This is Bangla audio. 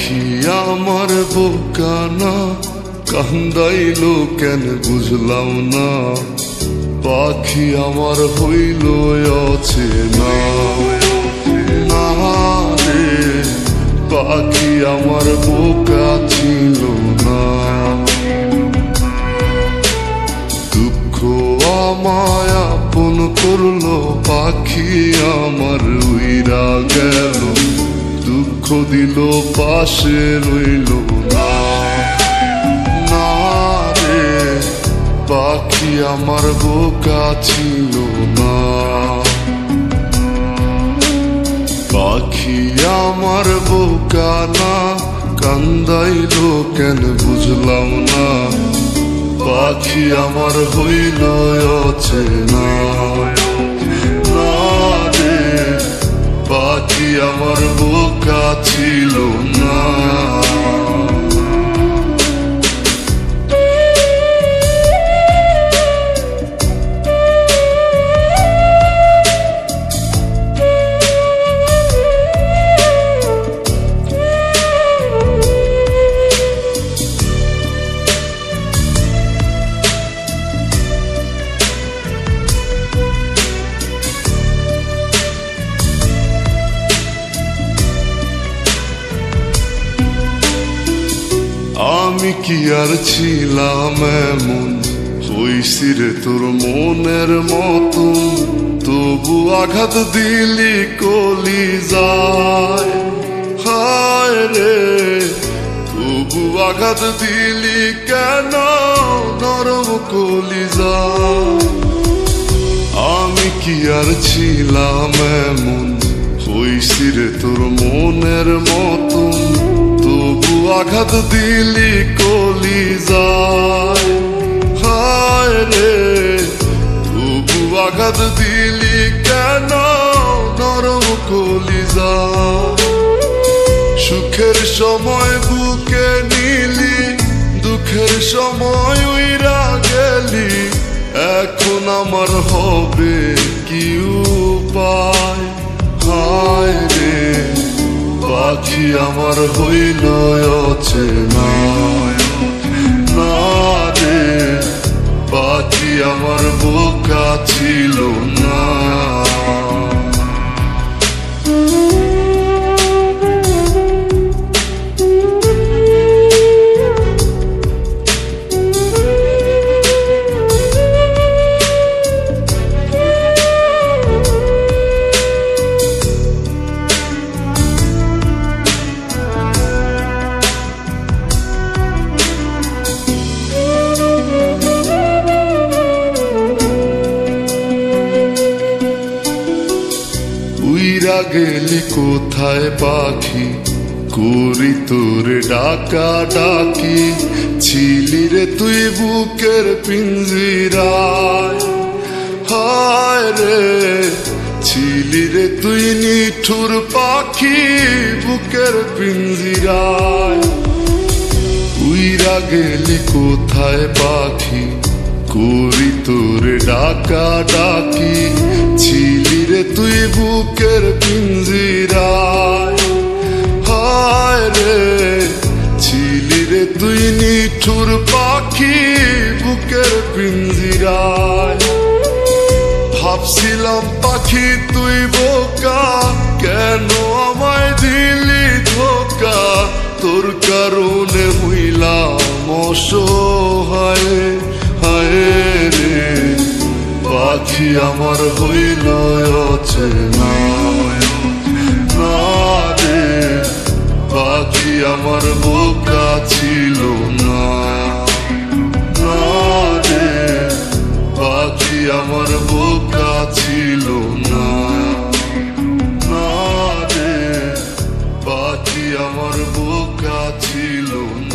পাখি আমার বোকা না, কান্দাইলো কেন বুঝলাম না। পাখি আমার হইল অচেনা না রে, পাখি আমার বোকা ছিল না। দুঃখ আমায় আপন করলো, পাখি আমার উইরা গেল। দুঃখ দিল পাশে রইল না, না রে, পাখি আমার বোকা ছিল না। পাখি আমার বোকা না, কান্দাইলো কেন বুঝলাম না। পাখি আমার হইল অচেনা না রে, পাখি আমার বোকা ছিল না। আমি কি আর ছিলাম এমন, হইছি রে তোর মনের মতন। তবু আঘাত দিলি কলিজায়, হায় রে, তবু আঘাত দিলি কেন নরম কলিজায়। আমি কি আর ছিলাম এমন, হইছি রে তোর মনের মতন। তবু আঘাত দিলি কলিজায়, হায় রে, তবু আঘাত দিলি কেন নরম কলিজায়। সুখের সময় বুকে নিলি, দুঃখের সময় উইরা গেলি। এখন আমার হবে কি উপায়, হায় রে, পাখি আমার হইল অচেনা না রে, পাখি আমার বোকা ছিল না। উইরা গেলি কোথায় পাখি, করি তোরে ডাকা ডাকি। ছিলি রে তুই বুকের পিঞ্জিরায়, হায় রে, ছিলি রে তুই নিঠুর পাখি বুকের পিঞ্জিরায়। উইরা গেলি কোথায় পাখি, করি তোরে ডাকা ডাকি। ছিলি রে তুই বুকের পিঞ্জিরায়, হায় রে, ছিলি রে তুই নিঠুর পাখি বুকের পিঞ্জিরায়। ভাবছিলাম পাখি তুই বোকা, কেন আমায় দিলি ধোকা। তোর কারণে হইলাম অসহায়, হায় রে, পাখি আমার হইল অচেনা না রে, পাখি আমার বোকা ছিল না, না রে, পাখি আমার বোকা ছিল না, না রে, পাখি আমার বোকা ছিল না।